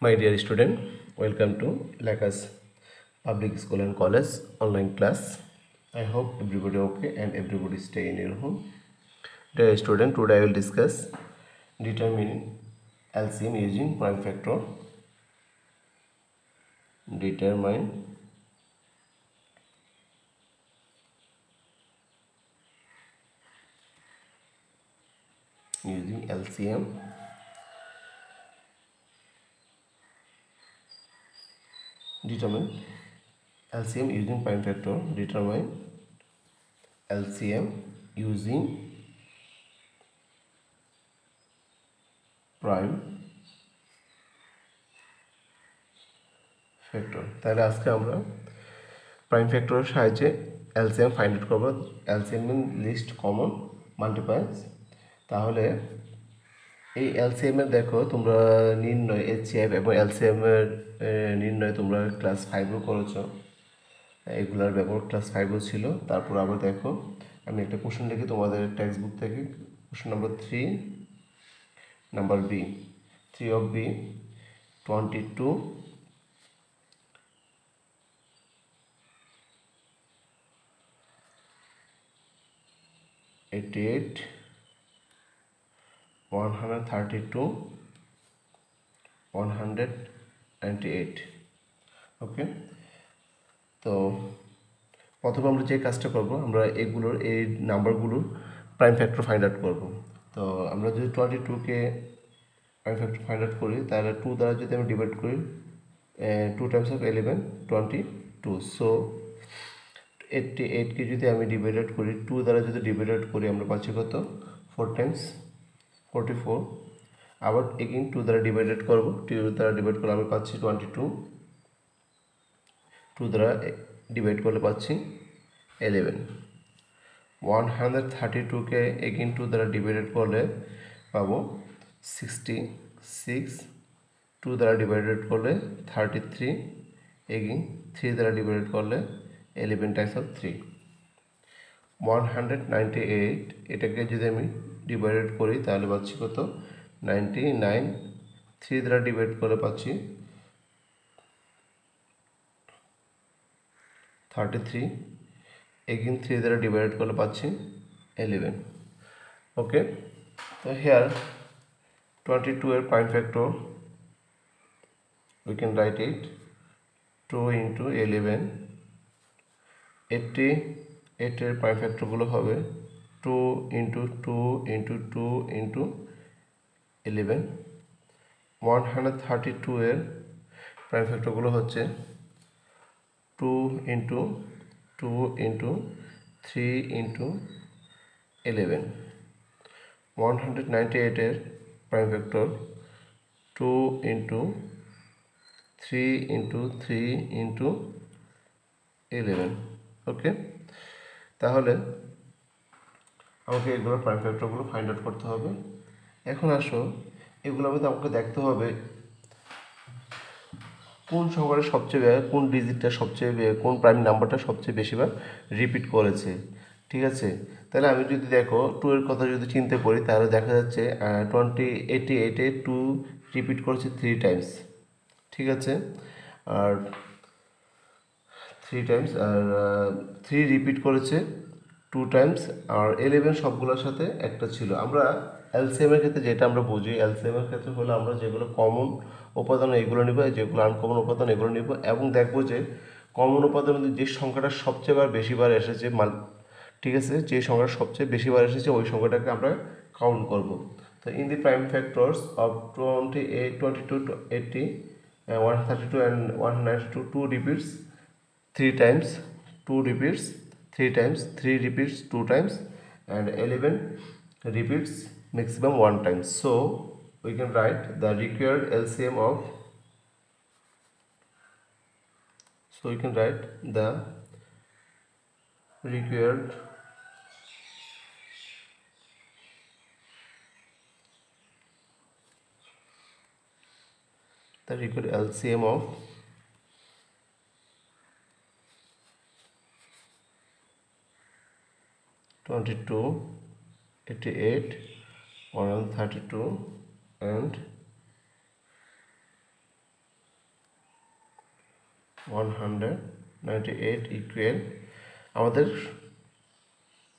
My dear student, welcome to Lakas Public School and College online class. I hope everybody okay and everybody stay in your home. Dear student, today I will discuss determine LCM using prime factor. Determine using LCM. Determine LCM using prime factor. Determine LCM using prime factor. তাহলে আজকে আমরা prime ফ্যাক্টরের সাহায্যে LCM find out করব। LCM মিন list common মাল্টিপ্লাইস। তাহলে এই LCM এর দেখো তোমরা নির্ণয় এইচসিএফ এবং এলসিএম এর নির্ণয় তোমরা ক্লাস 5-এও করেছো। এগুলার ব্যবহার ক্লাস 5-এও ছিল। তারপর আবার দেখো আমি একটা কোশ্চেন লিখি তোমাদের টেক্সট বুক থেকে। Question number 3 number B 3 of B 22 88 132 198 okay. তো প্রথমে আমরা যে কাজটা করব, আমরা এগুলোর এই নাম্বারগুলোর প্রাইম ফ্যাক্টর ফাইন্ড আউট করব। তো আমরা যদি 22কে প্রাইম ফ্যাক্টর ফাইন্ড আউট করি তাহলে 2 দ্বারা যদি আমি ডিভাইড করি 2 টাইমস অফ 11 22, সো 88কে যদি আমি ডিভাইডেড করি 2 দ্বারা যদি ডিভাইডেড করি আমরা পাচ্ছি কত 4 টাইমস 44। আবার এগেইন 2 দ্বারা ডিভাইডেড করব, 2 দ্বারা ডিভাইড করলে আমি পাচ্ছি 22, 2 দ্বারা ডিভাইড করলে পাচ্ছি 11। 132কে এগেইন 2 দ্বারা ডিভাইডেড করলে পাবো 66, 2 দ্বারা ডিভাইডেড করলে 33, এগেইন 3 দ্বারা ডিভাইডেড করলে 11 টাইমস অফ 3। 198 এটাকে যদি আমি ডিভাইডেড করি তাহলে পাচ্ছি কত 99, 3 দ্বারা ডিভাইড করলে পাচ্ছি 33, এগেইন 3 দ্বারা ডিভাইড করলে পাচ্ছি 11 ওকে। তো হিয়ার 22 এর prime factor we can write it 2 into 11। 88 এর প্রাইম ফ্যাক্টরগুলো হবে 2 into 2 into 2 into 11। 132 এর প্রাইম ফ্যাক্টরগুলো হচ্ছে 2 into 2 into 3 into 11। 198 এর prime factor 2 into 3 into 3 into 11 ওকে। তাহলে আমাকে এগুলোর প্রাইম ফ্যাক্টরগুলো ফাইন্ড আউট করতে হবে। এখন আসো এগুলোর মধ্যে আমাকে দেখতে হবে কোন সংখ্যাটা সবচেয়ে কোন ডিজিটটা সবচেয়ে কোন প্রাইম নাম্বারটা সবচেয়ে বেশিবার রিপিট করেছে, ঠিক আছে। তাহলে আমি যদি দেখো 2 এর কথা যদি চিন্তা করি তাহলে দেখা যাচ্ছে 88-এ 2 রিপিট করেছে 3 টাইমস, ঠিক আছে। আর 3 টাইমস আর 3 রিপিট করেছে 2 টাইমস আর 11 সবগুলোর সাথে একটা ছিল। আমরা এলসিএম এর ক্ষেত্রে যেটা আমরা বুঝি, এলসিএম এর ক্ষেত্রে হলো আমরা যেগুলো কমন উপাদান এগুলো নিব, যেগুলো আনকমন উপাদান এগুলো নিব এবং দেখবো যে কমন উপাদানের মধ্যে যে সংখ্যাটা সবচেয়ে বেশিবার এসেছে ঠিক আছে, যে সংখ্যাটা সবচেয়ে বেশিবার এসেছে ওই সংখ্যাটাকে আমরা কাউন্ট করব। তো in the prime factors of 22 to 80 132 and 192, 2 repeats 3 times, 2 repeats 3 times, 3 repeats 2 times and 11 repeats maximum 1 time. So we can write the required LCM of, so we can write the required LCM of 22, 88, 132 and 198 equal আমাদের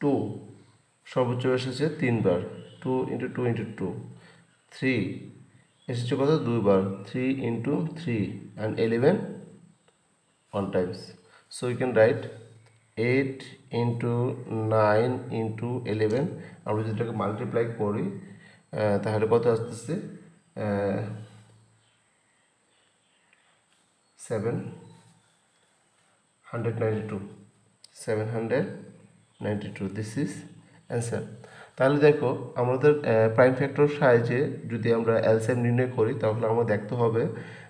2 সর্বোচ্চ এসেছে 3 বার, 2 into 2 into 2, 3 এসেছে কত 2 বার, 3 into 3 and 11 1 times. So you can write 8 into 9 into 11। আমরা যদি এটাকে multiply করি তাহলে কত আসতেছে 792 দিস ইজ অ্যান্সার। তাহলে দেখো আমাদের প্রাইম ফ্যাক্টর সাহায্যে যদি আমরা এলসিএম নির্ণয় করি তাহলে আমরা দেখতে হবে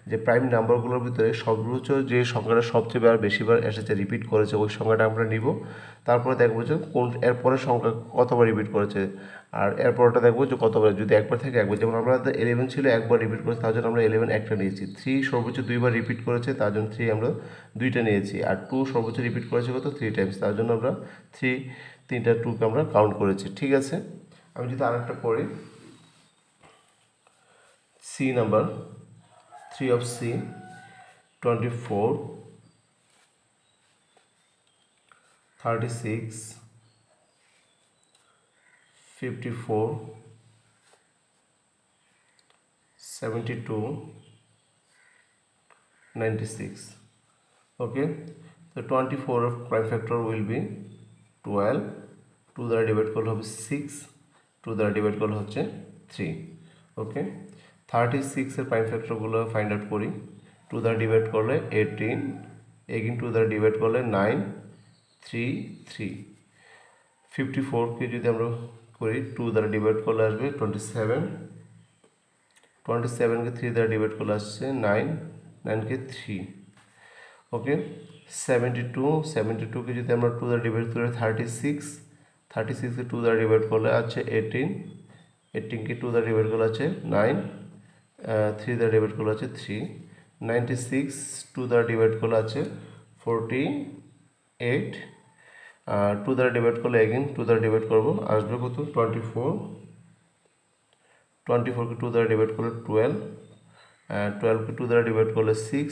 যে প্রাইম নাম্বারগুলোর ভিতরে সর্বোচ্চ যে সংখ্যাটা সবচেয়ে বেশিবার এসেছে রিপিট করেছে ওই সংখ্যাটা আমরা নিব। তারপরে দেখবো যে কোন এরপরের সংখ্যা কতবার রিপিট করেছে, আর এরপরটা দেখবো যে কতবার, যদি একবার থেকে একবার, যেমন আমরা 11 ছিল একবার রিপিট করেছে তার জন্য আমরা 11 একটা নিয়েছি, 3 সর্বোচ্চ 2বার রিপিট করেছে তার জন্য 3 আমরা 2টা নিয়েছি, আর 2 সর্বোচ্চ রিপিট করেছে কত 3 টাইমস তার জন্য আমরা 3টা 2কে আমরা কাউন্ট করেছি। ঠিক আছে, আমি যদি আরেকটা করি, C number 3 of C 24 36 54 72 96. Okay, so 24 of prime factor will be 12, 2 দ্বারা ডিভাইড করলে হবে 6, 2 দ্বারা ডিভাইড করলে হচ্ছে 3। ওকে, 36 এর প্রাইম ফ্যাক্টরগুলো ফাইন্ড আউট করি। 2 দ্বারা ডিভাইড করলে 18, এগেইন 2 দ্বারা ডিভাইড করলে 9, 3, 3। 54কে যদি আমরা করি 2 দ্বারা ডিভাইড করলে আসবে 27, 27কে 3 দ্বারা ডিভাইড করলে আসছে 9, 9কে 3। ওকে, 72কে যদি আমরা 2 দ্বারা ডিভাইড করি 36, 36কে 2 দ্বারা ডিভাইড করলে আছে 18, 18কে 2 দ্বারা ডিভাইড করলে আছে 9, 3 দ্বারা ডিভাইড করলে আছে 3। 96 2 দ্বারা ডিভাইড করলে আছে 48, 2 দ্বারা ডিভাইড করলে এগেইন 2 দ্বারা ডিভাইড করবো আসবে কত 24, 24কে 2 দ্বারা ডিভাইড করলে 12, 12কে 2 দ্বারা ডিভাইড করলে 6,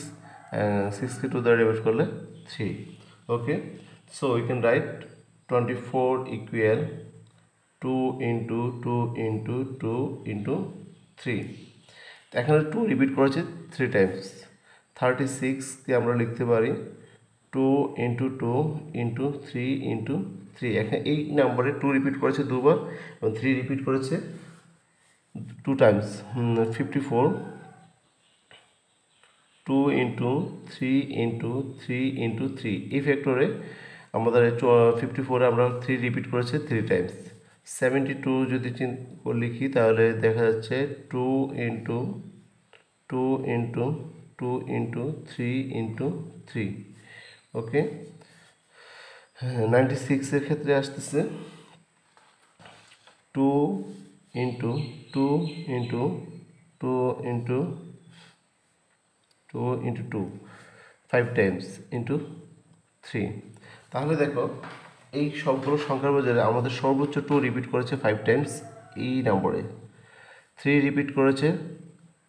6কে 2 দ্বারা ডিভাইড করলে 3। Okay, so we can write 24 equal 2 into 2 into 2 into 3। এখানে 2 রিপিট করেছে 3 টাইমস। 36কে আমরা লিখতে পারি 2 ইন্টু 2 ইন্টু 3 ইন্টু 3। এখানে এই নাম্বারে 2 রিপিট করেছে দুবার এবং 3 রিপিট করেছে 2 টাইমস। 54, 2 into 3 into 3 into 3। এই ফ্যাক্টরে আমাদের 54-এ আমরা 3 রিপিট করেছে 3 টাইমস। 72 যদি লিখি তাহলে দেখা যাচ্ছে 2 ইন্টু 2 ইন্টু 2 ইন্টু 3 ইন্টু 3। ওকে, 96-এর ক্ষেত্রে আসতেছে 2 into 2 into 2 into 2 into 2 5 Times into 3। তাহলে দেখো এই সবগুলো সংখ্যার বাজারে আমাদের সর্বোচ্চ 2 রিপিট করেছে 5 টাইমস এই নম্বরে, 3 রিপিট করেছে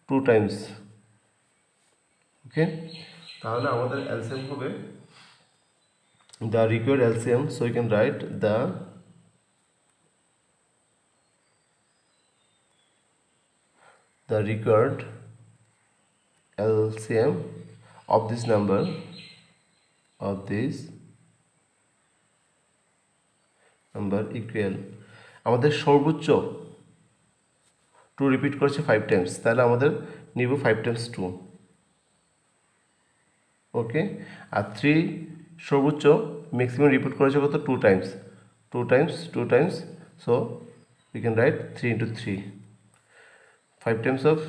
2 টাইমস। ওকে, তাহলে আমাদের এলসিএম হবে the required LCM, so you can write the required LCM of this number equal আমাদের সর্বোচ্চ 2 রিপিট করেছে 5 টাইমস, তাহলে আমাদের নিব 5 টাইমস 2। ওকে, আর 3 সর্বোচ্চ ম্যাক্সিমাম রিপিট করেছে কত 2 Times, 2 Times, so we can write 3 into 3, 5 times of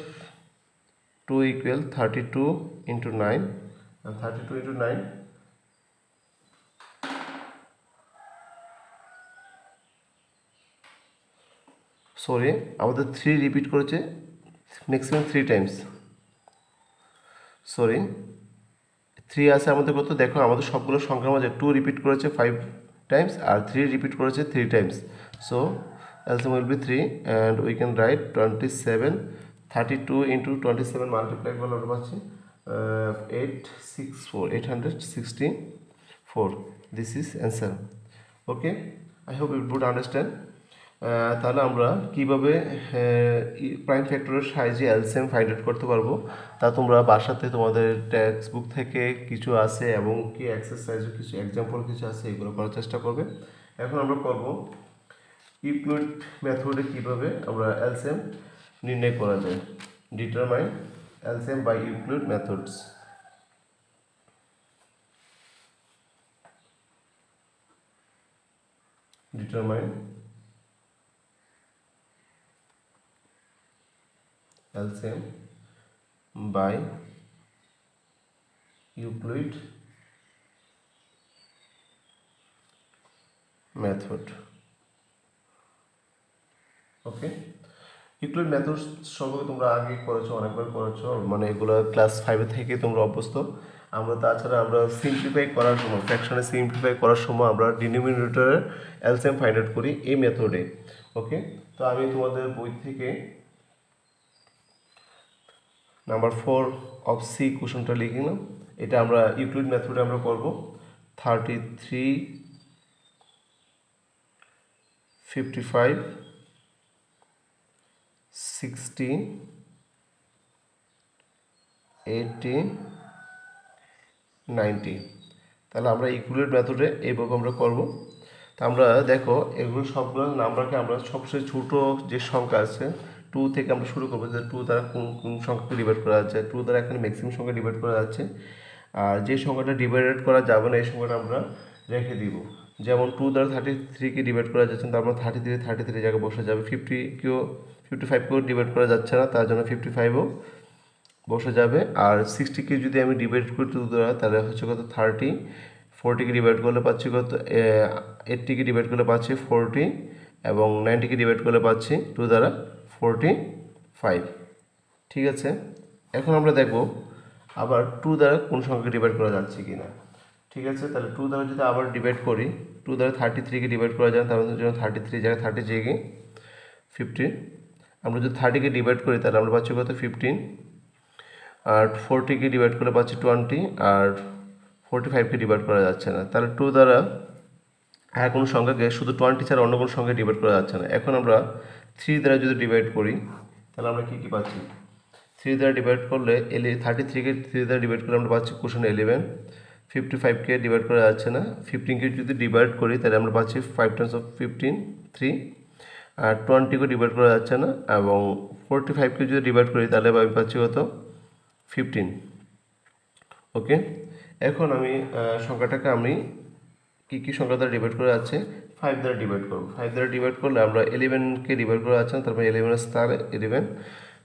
2 equal 32 into 9, and 32 into 9 sorry আমাদের 3 রিপিট করেছে ম্যাক্সিমাম 3 টাইমস, সরি 3 আছে আমাদের কত, দেখো আমাদের সবগুলো সংখ্যার মাঝে 2 রিপিট করেছে 5 টাইমস আর 3 রিপিট করেছে 3 Times, so LCM will be 3 and we can write 27, 32 into 27 multiply করলে আমরা পাচ্ছি 864. This is answer. Okay, I hope you would understand. তাহলে আমরা কিভাবে প্রাইম ফ্যাক্টরের সাহায্যে এলসিএম ফাইন্ড আউট করতে পারবো তা তোমরা বাসাতে তোমাদের টেক্সট বুক থেকে কিছু আছে এবং কি এক্সারসাইজও কিছু এক্সাম্পল কিছু আছে এগুলো করার চেষ্টা করবে। এখন আমরা করব ইউক্লিড মেথডে কিভাবে আমরা এলসিএম নির্ণয় করা যায়। Determine LCM by Euclid methods. Determine LCM by Euclid method. Okay, Euclid method সম্পর্কে তোমরা আগে করেছো, অনেকবার করেছো, মানে এগুলো ক্লাস 5 থেকে তোমরা অভ্যস্ত। আমরা তাছাড়া আমরা সিম্পলিফাই করার সময়, ফ্র্যাকশনে সিম্পলিফাই করার সময় আমরা ডিনোমিনেটরের এলসিএম ফাইন্ড আউট করি এই মেথডে। ওকে, তো আমি তোমাদের বই থেকে নাম্বার 4 অফ সি কোশ্চেনটা লিখলাম। এটা আমরা ইউক্লিড মেথডে আমরা করব। 33, 55, 60, 80, 90। তাহলে আমরা ইকুইভ্যালেন্ট মেথডে এইভাবে আমরা করব। তা আমরা দেখো এগুলো সবগুলো নাম্বারকে আমরা সবচেয়ে ছোটো যে সংখ্যা আছে 2 থেকে আমরা শুরু করবো, যে 2 দ্বারা কোন কোন সংখ্যাকে ডিভাইড করা যাচ্ছে। 2 দ্বারা এখানে ম্যাক্সিমাম সংখ্যা ডিভাইড করা যাচ্ছে, আর যে সংখ্যাটা ডিভাইড করা যাবে না এই সংখ্যাটা আমরা রেখে দিব। যেমন 2 দ্বারা 33কে ডিভাইড করা যাচ্ছে, তারপর 33 জায়গায় বসে যাবে। 55কেও ডিভাইড করা যাচ্ছে না, তার জন্য 55ও বসে যাবে। আর 60কে যদি আমি ডিভাইড করি 2 দ্বারা, তাহলে হচ্ছে কত 30। 40কে ডিভাইড করলে পাচ্ছি কত 80কে ডিভাইড করলে পাচ্ছি 40, এবং 90কে ডিভাইড করলে পাচ্ছি 2 দ্বারা 45। ঠিক আছে, এখন আমরা দেখব আবার 2 দ্বারা কোন সংখ্যাকে ডিভাইড করা যাচ্ছে কি না। ঠিক আছে, তাহলে 2 দ্বারা যদি আবার ডিভাইড করি, 2 দ্বারা 33কে ডিভাইড করা যায়, তাহলে জন্য 33 জায়গায় 30 জায়গায় 15। আমরা যদি 30কে ডিভাইড করি তাহলে আমরা পাচ্ছি কত 15, আর 40কে ডিভাইড করলে পাচ্ছি 20, আর 45কে ডিভাইড করা যাচ্ছে না। তাহলে 2 দ্বারা আর কোনো সংখ্যাকে শুধু 20 ছাড়া অন্য কোনো সংখ্যা ডিভাইড করা যাচ্ছে না। এখন আমরা 3 দ্বারা যদি ডিভাইড করি তাহলে আমরা কী পাচ্ছি, 3 দ্বারা ডিভাইড করলে 33কে 3 দ্বারা ডিভাইড করলে আমরা পাচ্ছি কোশ্চেন 11। 55কে ডিভাইড করা যাচ্ছে না। 15কে যদি ডিভাইড করি তাহলে আমরা পাচ্ছি 5 টাইমস অফ 15, 3। আর 20কে ডিভাইড করা যাচ্ছে না, এবং 45কে যদি ডিভাইড করি তাহলে আমি পাচ্ছি কত 15। ওকে, এখন আমি সংখ্যাটাকে আমি কী সংখ্যা দ্বারা ডিভাইড করা যাচ্ছে 5 দ্বারা ডিভাইড করব। 5 দ্বারা ডিভাইড করলে আমরা 11কে ডিভাইড করা যাচ্ছে না, তারপরে 11 স্টার 11।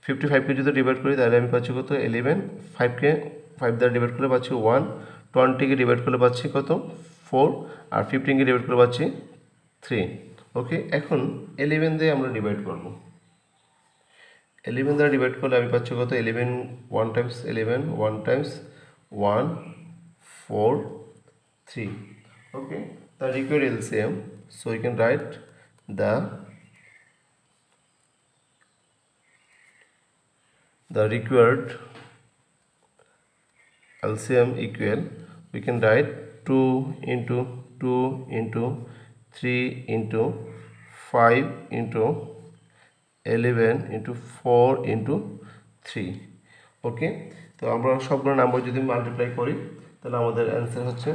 55কে যদি ডিভাইড করি তাহলে আমি পাচ্ছি কত 11। 5কে 5 দ্বারা ডিভাইড করলে পাচ্ছি 1। 20কে ডিভাইড করলে পাচ্ছি কত 4, আর 15কে ডিভাইড করলে পাচ্ছি 3। ওকে, এখন 11 দিয়ে আমরা ডিভাইড করব। 11 দ্বারা ডিভাইড করলে আমি পাচ্ছি কত 11 1 Times 11 1 Times 1 4 3। okay, the required LCM, so you can write the required LCM equal, we can write 2 into 2 into 3 into 5 into 11 into 4 into 3. ওকে, তো আমরা সবগুলো নাম্বার যদি মাল্টিপ্লাই করি তাহলে আমাদের অ্যান্সার হচ্ছে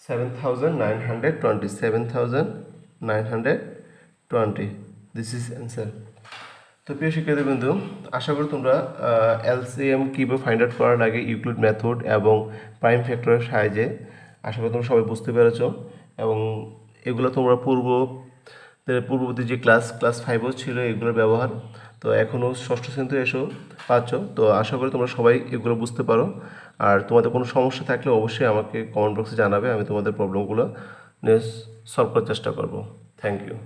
7920 দিস ইজ অ্যান্সার। তো প্রিয় শিক্ষার্থীবৃন্দ, আশা করি তোমরা এলসিএম কীভাবে ফাইন্ড আউট করা লাগে ইউক্লিড মেথড এবং প্রাইম ফ্যাক্টরের সাহায্যে আশা করি তোমরা সবাই বুঝতে পেরেছ, এবং এগুলো তোমরা পূর্ববর্তী যে ক্লাস 5ও ছিল এগুলোর ব্যবহার, তো এখনও ষষ্ঠ শ্রেণীতে এসেও পাচ্ছ। তো আশা করি তোমরা সবাই এগুলো বুঝতে পারো, আর তোমাদের কোনো সমস্যা থাকলে অবশ্যই আমাকে কমেন্ট বক্সে জানাবে, আমি তোমাদের প্রবলেমগুলো সলভ করার চেষ্টা করব। Thank you.